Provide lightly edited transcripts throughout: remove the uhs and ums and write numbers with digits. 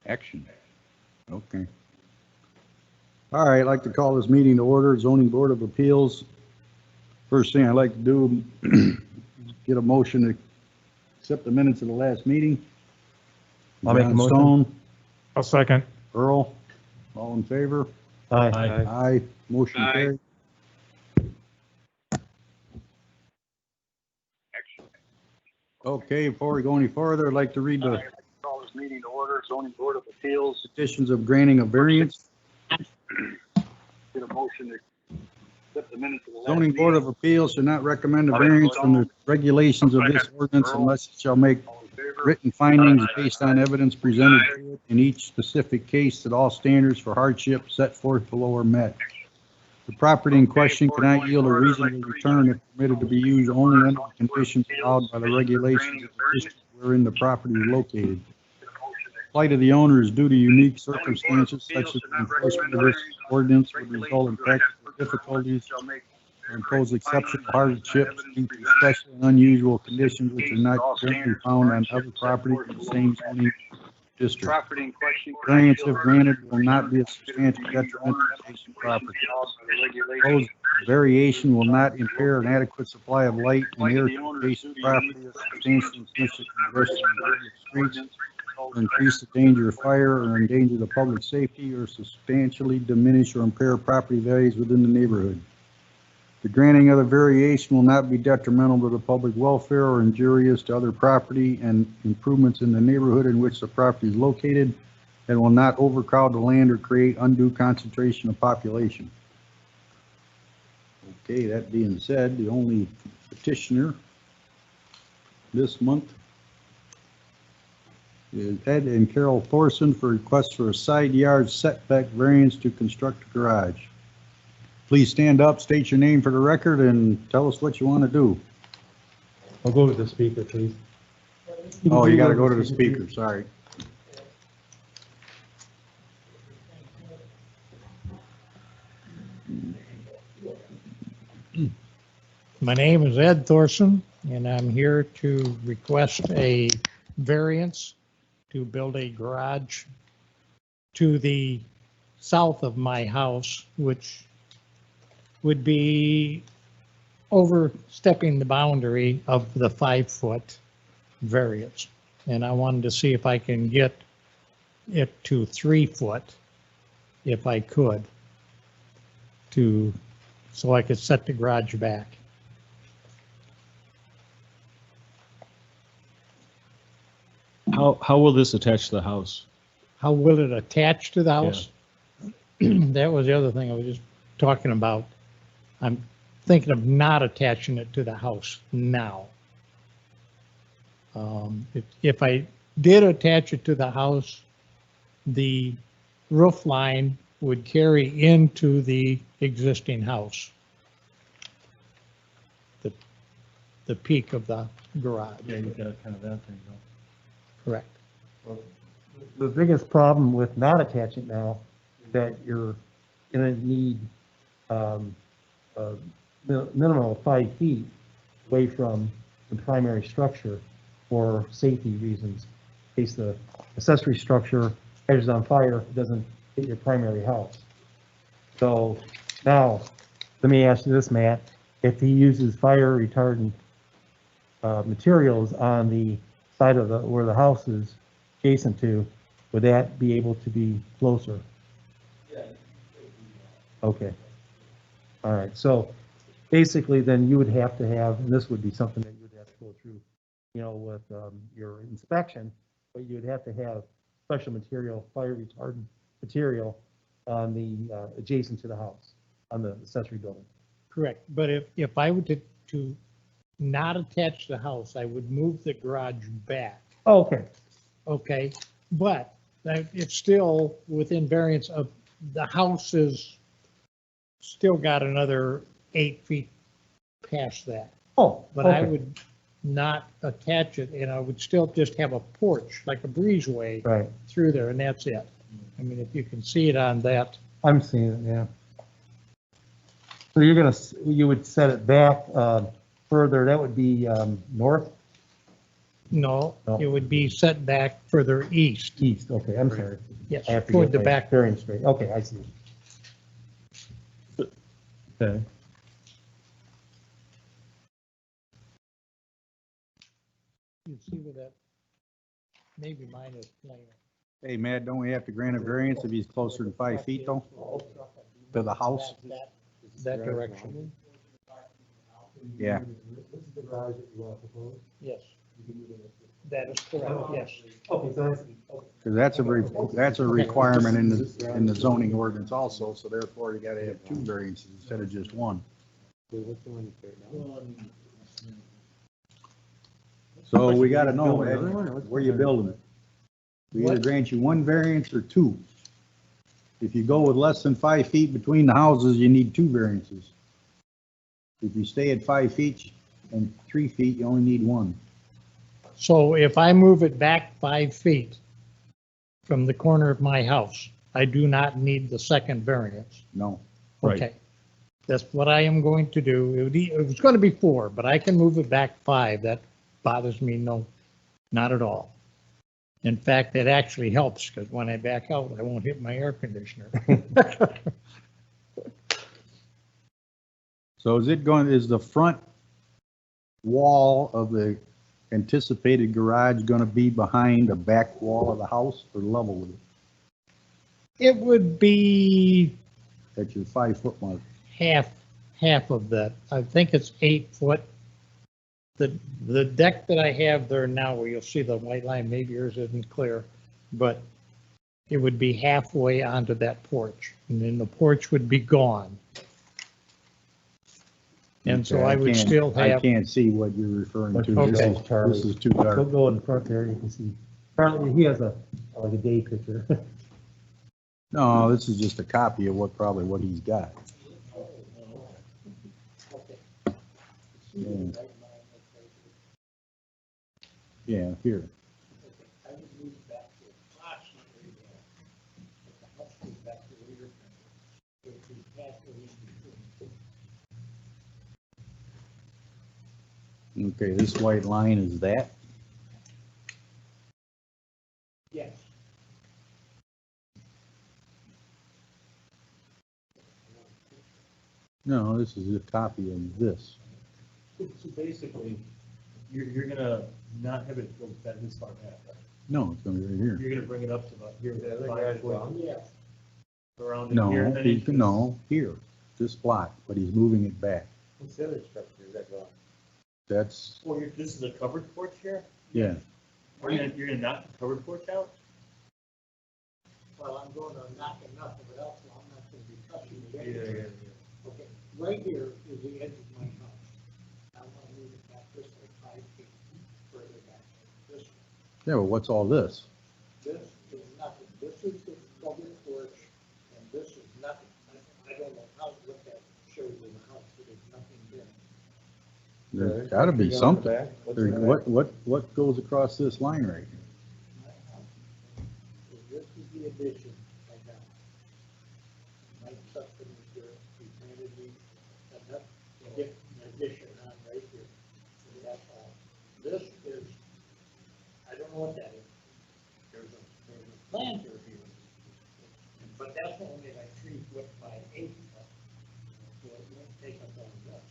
Action. Okay. All right, I'd like to call this meeting to order, Zoning Board of Appeals. First thing I'd like to do, get a motion to accept the minutes of the last meeting. I'll make a John motion. Stone, I'll second. Earl, all in favor? Aye. Aye. Motion Aye. carried. Okay, before we go any further, I'd like to read the Call this meeting to order, Zoning Board of Appeals. petitions of granting of variance. Get a motion to accept the minutes of the last Zoning Board meeting. of Appeals should not recommend a variance from the regulations of this ordinance unless it shall make All in favor? written findings based on evidence presented to it in each specific case that all standards for hardship set forth below are met. The property in question cannot yield a reasonable return if permitted to be used only under the conditions allowed by the regulations of the district wherein the property is located. Plight of the owner is due to unique circumstances such as the enforcement of this ordinance would result in practical difficulties or impose exceptional hardships due to special and unusual conditions which are not generally found on other property in the same zoning district. Property in question. Variance if granted will not be a substantial detriment to adjacent property. Proposed variation will not impair an adequate supply of light and air to adjacent property or substantially increase the congestion of public streets, or increase the danger of fire or endanger the public safety, or substantially diminish or impair property values within the neighborhood. The granting of the variation will not be detrimental to the public welfare or injurious to other property and improvements in the neighborhood in which the property is located, and will not overcrowd the land or create undue concentration of population. Okay, that being said, the only petitioner this month is Ed and Carol Thorson for requests for a side yard setback variance to construct a garage. Please stand up, state your name for the record, and tell us what you want to do. I'll go to the speaker, please. Oh, you got to go to the speaker, sorry. My name is Ed Thorson, and I'm here to request a variance to build a garage to the south of my house, which would be overstepping the boundary of the 5-foot variance. And I wanted to see if I can get it to 3 foot, if I could, so I could set the garage back. How will this attach to the house? How will it attach to the house? That was the other thing I was just talking about. I'm thinking of not attaching it to the house now. If I did attach it to the house, the roof line would carry into the existing house. The peak of the garage. Yeah, you got kind of that thing, though. Correct. The biggest problem with not attaching now is that you're going to need a minimum of 5 feet away from the primary structure for safety reasons. In case the accessory structure catches on fire, it doesn't hit your primary house. So now, let me ask you this, Matt. If he uses fire retardant materials on the side of where the house is adjacent to, would that be able to be closer? Yeah. Okay. All right. So basically, then you would have to have, and this would be something that you would have to go through, with your inspection, but you would have to have special material, fire retardant material on the adjacent to the house, on the accessory building. Correct, but if I were to not attach the house, I would move the garage back, Oh, okay. okay? But it's still within variance of, the house is still got another 8 feet past that. Oh, But I okay. would not attach it, and I would still just have a porch, like a breezeway Right. through there, and that's it. I mean, if you can see it on that, I'm seeing it, yeah. So you would set it back further, that would be north? No, No. it would be set back further east. East, okay, I'm sorry. Yes, I have to toward get the my back. bearing straight. Okay, I see. Okay. You see where that, maybe mine is plainer. Hey, Matt, don't we have to grant a variance if he's closer than 5 feet though? To the house? That direction, Yeah. This is the garage that you want to propose? yes. That is correct, yes. Okay, so I see. Because that's a requirement in the zoning ordinance also, so therefore you gotta have 2 variances instead of just 1. So we gotta know, Ed, where you building it. We either grant you 1 variance or 2. If you go with less than 5 feet between the houses, you need 2 variances. If you stay at 5 feet and 3 feet, you only need 1. So if I move it back 5 feet from the corner of my house, I do not need the second variance. No. Right. Okay. That's what I am going to do. It was going to be 4, but I can move it back 5. That bothers me, no, not at all. In fact, it actually helps because when I back out, I won't hit my air conditioner. So is the front wall of the anticipated garage gonna be behind the back wall of the house or level with it It would be at your 5-foot mark? half of that. I think it's 8 foot. The deck that I have there now, where you'll see the white line, maybe yours isn't clear, but it would be halfway onto that porch, and then the porch would be gone. And so Okay, I would can't- still I have, can't see what you're referring to. Okay, This Charlie. this is too Go dark. go in the front there, you can see. Probably, he has like a day picture. No, this is just a copy of probably what he's got. Yeah. Yeah, here. Okay, this white line is that? yes. No, this is a copy of this. So basically, you're gonna not have it go that this far back, right? No, it's gonna be right here. You're gonna bring it up to about here, Yeah, that the 5 garage foot, wall. Yes. around in No, here, and then it's gonna- no, here, this block, but he's moving it back. What's the other structure that going? That's, Oh, this is a covered porch here? yeah, You're gonna knock the covered porch out? Well, I'm going to knock enough of it out, so I'm not going to be touching the edge. Yeah. Okay, right here is the edge of my house. I want to move it back this way 5 feet further back, this way. yeah, but what's all this? This is nothing. This is the covered porch, and this is nothing. I don't know how, what that shows in the house, but there's nothing there. There's gotta be something. What's There- in the back? What goes across this line right here? My house. So this is the addition I got. My septic is here, he planted me, enough to get an addition on right here. So that's all. This is, I don't know what that is. There's a planter here. But that's only like 3 foot by 8 foot. So it won't take up all the rest.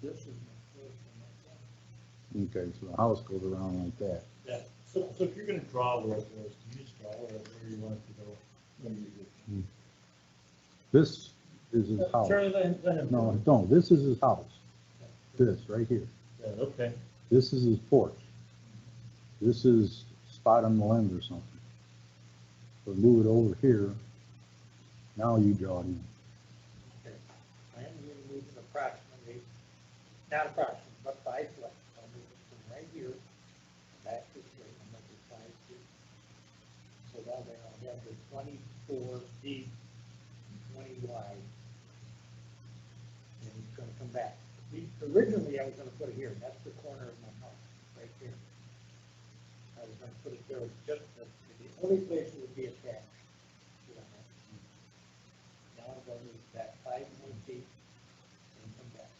This is my porch and my fence. Okay, so the house goes around like that. Yeah, so if you're gonna draw where it goes, you just draw where you want it to go. when you do. This is his house. Charlie, let him. No, this is his house. This, right here. Yeah, okay. This is his porch. This is spot on the lens or something. So move it over here. Now you draw it in. Okay. I am going to move it approximately, not approximately, but 5 foot. I'll move it from right here back this way, and make it 5 feet. So that way I'll have the 24 deep, 20 wide. And it's gonna come back. Originally, I was gonna put it here, that's the corner of my house, right there. I was gonna put it there, just the only place it would be attached. to the house. Now I'm gonna move back 5 more feet and come back.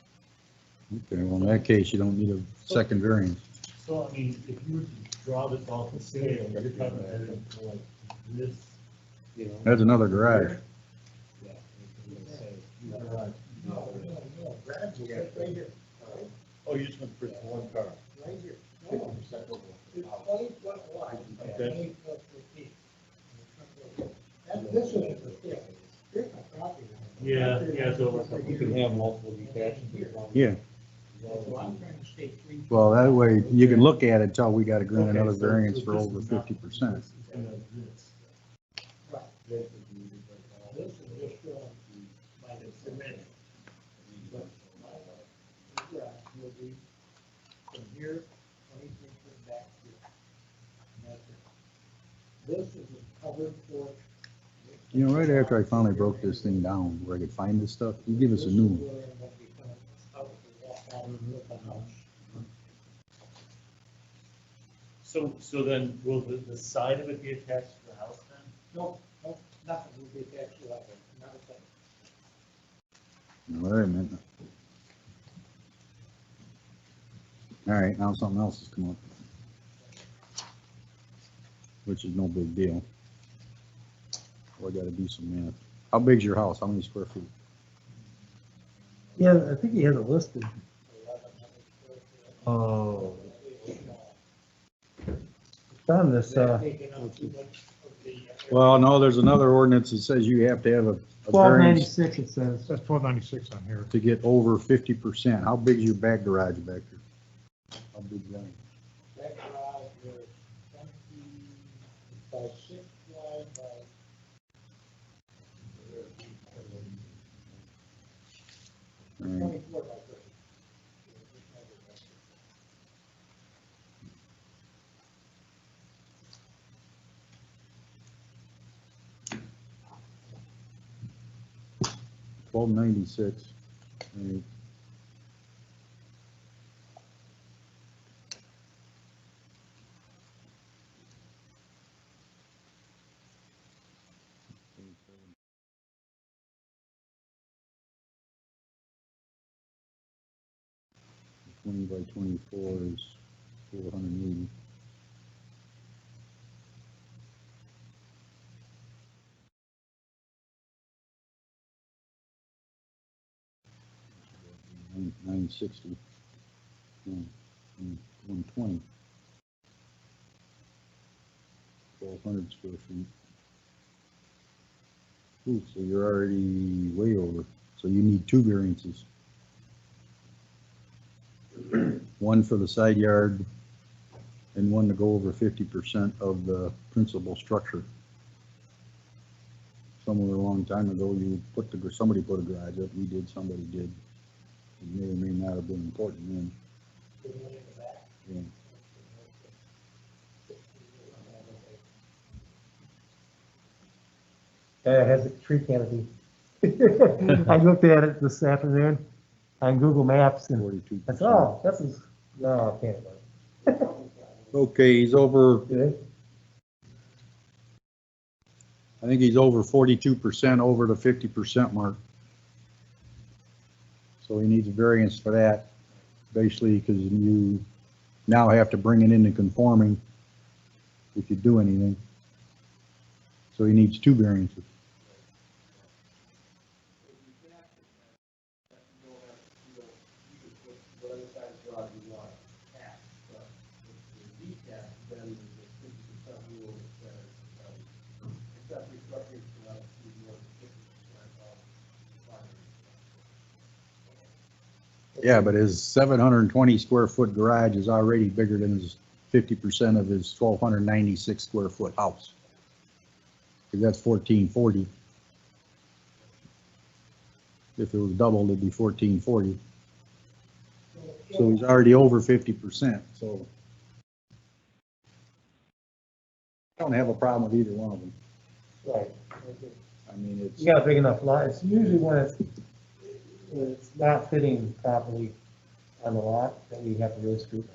Okay, well, in that case, you don't need a second variance. So, I mean, if you were to draw this off the scale, you're talking about it like this, you know. That's another garage. Yeah. I was gonna say, your garage. Garage is right here. Oh, you just went for one car. Right here. 50% No, over. it's 20 foot wide, Okay. 20 foot deep. This is the scale. Here's my property line. Yeah, so. You can have multiple detached. Yeah, So I'm trying to stay 3 feet. well, that way you can look at it, tell we got to grant another variance for over 50%. Right. This is just showing my dimension. But my garage will be from here, 23 foot back here. And that's it. This is a covered porch. You know, right after I finally broke this thing down, where I could find this stuff, you give us a new one. This is where I'm gonna be coming out to walk out of the house. So then, will the side of it be attached to the house then? No, nothing will be attached to that, not a thing. All right, man. All right, now something else has come up. Which is no big deal. Well, I gotta do some math. How big's your house? How many square feet? Yeah, I think he has it listed. Oh. It's on this, Taking out too much of the. Well, no, there's another ordinance that says you have to have a variance 1296 it says. That's 1296 on here. to get over 50%. How big's your back garage back there? How big's that? That garage is 20 by 6 wide by. All right. 24 by 30. 1296. All right. Twenty by 24 is 480. Nine 60. 120. 1,200 square feet. Ooh, so you're already way over. So you need 2 variances. One for the side yard and one to go over 50% of the principal structure. Somewhere a long time ago, somebody put a garage up, we did, somebody did. It may or may not have been important then. Yeah. It has a tree canopy. I looked at it this afternoon on Google Maps and 42%. I said, oh, this is, no, I can't. Okay, he's over, Good. I think he's over 42% over the 50% mark. So he needs a variance for that, basically, because you now have to bring it into conforming if you do anything. So he needs 2 variances. Yeah, but his 720 square foot garage is already bigger than his 50% of his 1,296 square foot house. Because that's 1,440. If it was doubled, it'd be 1,440. So he's already over 50%, so. I don't have a problem with either one of them. Right. I mean, it's. You got a big enough lot. It's usually when it's not fitting properly on the lot that we have to really scrutinize.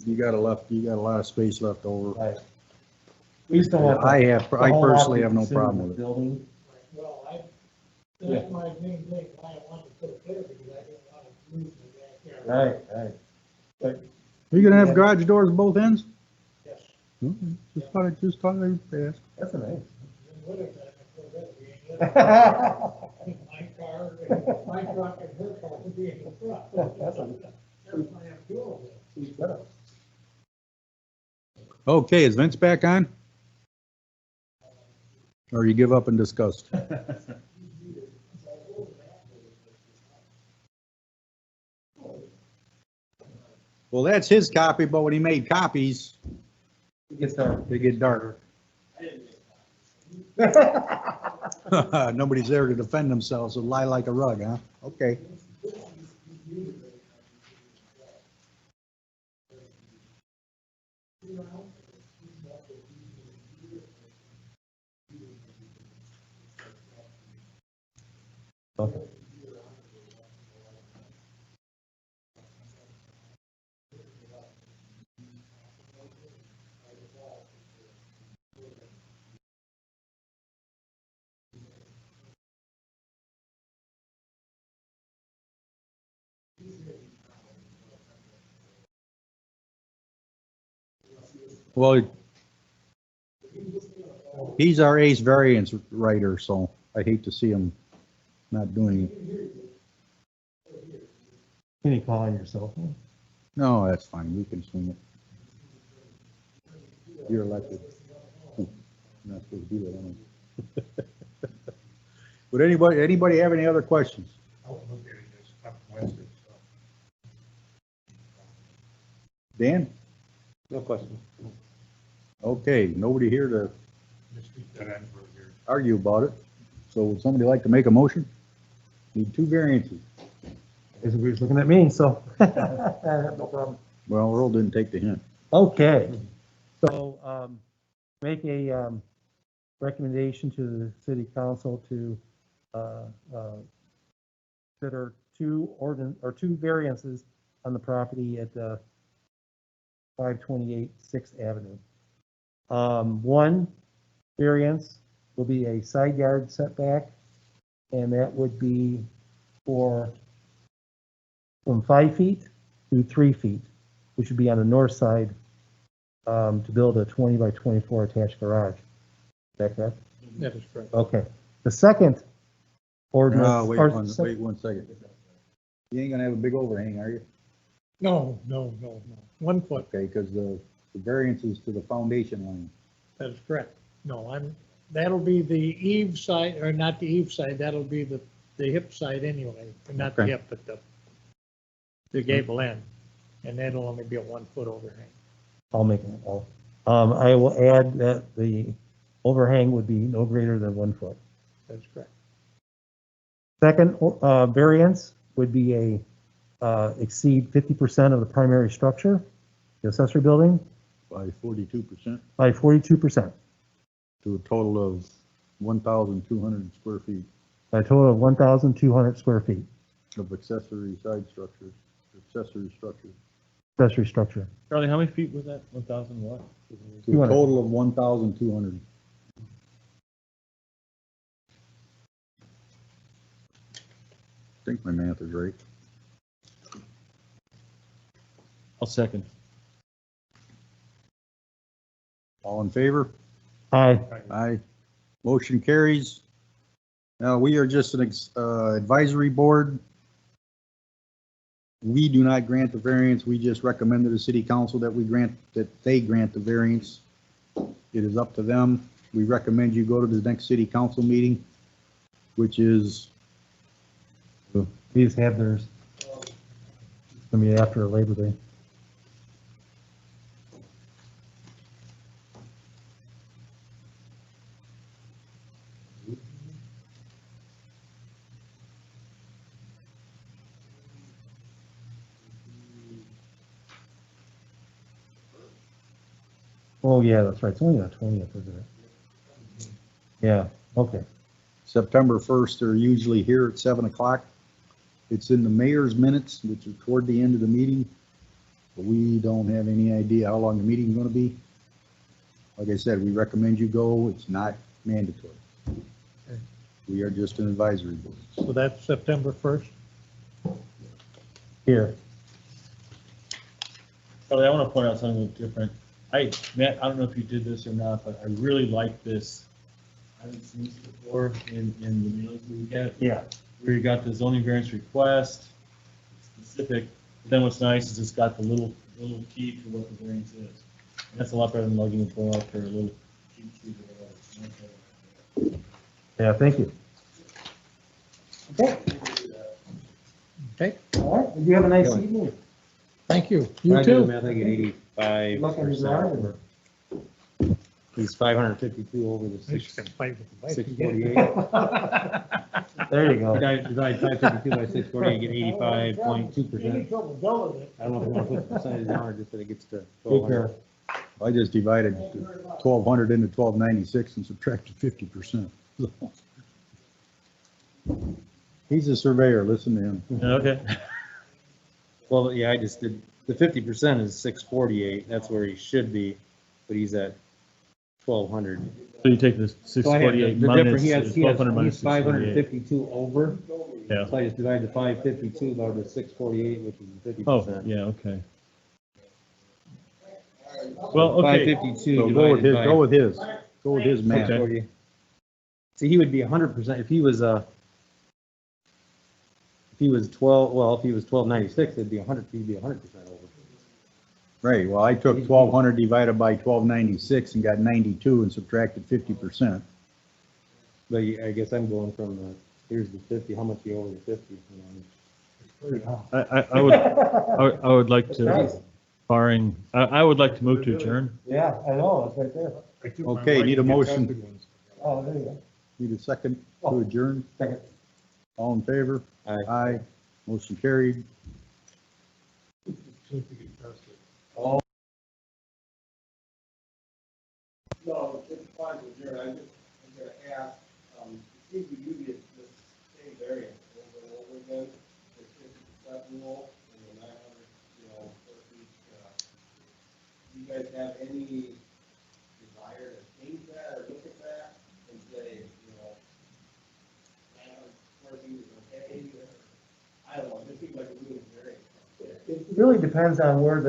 You got a lot of space left over. Right. We just don't want. I the whole lot personally to have no consider problem the with it. Building. Well, that's my main thing, why I wanted to put it there, because I didn't want to lose the backyard. Right, right. Are you gonna have garage doors both ends? Yes. Okay, just thought I'd ask. That's nice. What if that, we ain't living. My car, my truck and her car would be in the front. That's a Never mind have two of them. sweet setup. Okay, is Vince back on? Or you give up and disgust? Well, that's his copy, but when he made copies, It gets dark. they get darker. Nobody's there to defend themselves, so lie like a rug, huh? Okay. Okay. Well, he's our ace variance writer, so I hate to see him not doing it. Can you call on your cell phone? No, that's fine. We can swing it. You're elected. You're not supposed to do that, am I? Would anybody have any other questions? I'll look at it this up Wednesday, so. Dan? No question. Okay, nobody here to Just keep that in for here. argue about it. So would somebody like to make a motion? Need two variances. Everybody's looking at me, so. No problem. Well, Earl didn't take the hint. Okay, so, make a, recommendation to the city council to, consider two variances on the property at, 528 Sixth Avenue. One variance will be a side yard setback, and that would be from 5 feet to 3 feet, which would be on the north side, to build a 20 by 24 attached garage. Is that correct? That is correct. Okay. The second ordinance. Wait or one second. You ain't gonna have a big overhang, are you? No. 1 foot, Okay, because the variance is to the foundation line. that is correct. No, that'll be the eave side, or not the eave side, that'll be the hip side anyway, not the Okay. hip, but the gable end. And that'll only be a 1 foot overhang. I'll make it all. I will add that the overhang would be no greater than 1 foot. That is correct. Second, variance would be exceed 50% of the primary structure, the accessory building, By 42% by 42%, to a total of 1,200 square feet by a total of 1,200 square feet, of accessory side structures, accessory structures. accessory structure. Charlie, how many feet was that? 1,000 what? To a 200. total of 1,200. I think my math is right. I'll second. All in favor? Aye. Aye. Motion carries. Now, we are just an advisory board. We do not grant the variance. We just recommend to the city council that they grant the variance. It is up to them. We recommend you go to the next city council meeting, which is, These have theirs. It's gonna be after Labor Day. Oh, yeah, that's right. It's only the 20th, isn't it? Yeah, okay. September 1st. They're usually here at 7 o'clock. It's in the mayor's minutes, which are toward the end of the meeting. But we don't have any idea how long the meeting's going to be. Like I said, we recommend you go. It's not mandatory. We are just an advisory board. So that's September 1st. Here. Charlie, I want to point out something a little different. Matt, I don't know if you did this or not, but I really like this. I haven't seen this before in the mailings we get, Yeah. where you got the zoning variance request, specific. Then what's nice is it's got the little key to what the variance is. And that's a lot better than lugging it for a little cheat sheet or whatever. Yeah, thank you. Okay, Okay, all right, you have a nice evening. thank you. You too. I think at 85 Luck on or your so. drive. He's 552 over the I just 6, gotta fight with the wife 648. again. There you go. Divide 552 by 648, get 85.2%. Any trouble building it? I don't know if you want to put the percentage down or just that it gets to Take 1200. care. I just divided 1,200 into 1,296 and subtracted 50%. He's a surveyor, listen to him. Okay. Well, yeah, I just did, the 50% is 648, that's where he should be, but he's at 1,200. So you take the So I had 648 the minus difference, he has 1,200 minus he's 648. 552 over, Yeah. so I just divided the 552 by the 648, which is 50%. Oh, yeah, okay. Well, okay. 552 So go with divided his, by go with his, go with his math. 640. See, he would be 100%, if he was 12, well, if he was 1296, it'd be 100, he'd be 100% over. Right, well, I took 1,200 divided by 1,296 and got 92 and subtracted 50%. But I guess I'm going from here's the 50, how much you over the 50? I would like to, barring, I would like to move to adjourn. Yeah, I know, it's right there. I took my Okay, wife need a to get motion. tested once. Oh, there you go. Need a second to adjourn? Second. All in favor? Aye. Aye. Motion carried. See if we can test it. No, it's fine with Jared, I'm gonna ask, if we do get the same variance over and over again, the 50% rule and the 900, square feet, do you guys have any desire to change that or look at that and say, 900 square feet is okay, or, I don't know, it just seems like we're doing variance. It really depends on where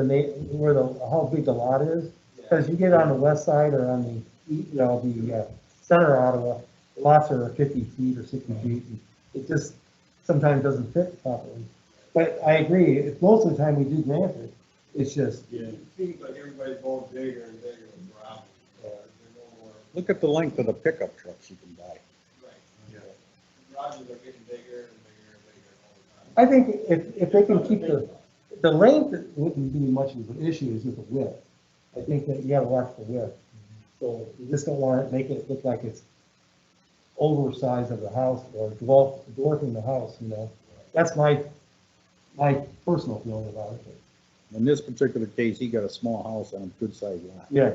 how big the lot is. Because you get on the west side or on the center of Ottawa, lots are 50 feet or 60 feet. And it just sometimes doesn't fit properly. But I agree, most of the time we do grant it. It's just, Yeah, it seems like everybody's going bigger and bigger with property, so there's no more, Look at the length of the pickup trucks you can buy. right. The garages are getting bigger and bigger and bigger all the time. I think if they can keep the length, it wouldn't be much of an issue, is with the width. I think that you gotta watch the width. So you just don't want to make it look like it's oversized of the house or dwarfing the house, That's my personal feeling about it. In this particular case, he got a small house on a good sized lot. Yeah.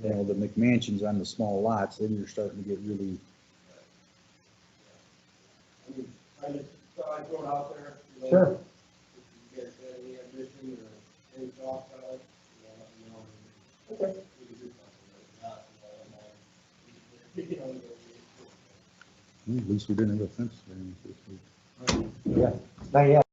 The McMansions on the small lots, then you're starting to get really, I mean, I just thought I'd throw it out there. Sure. If you guys have any ambition or any thoughts on it, Okay. we can do something, but if not, at least we didn't have a fence. Yeah, not yet.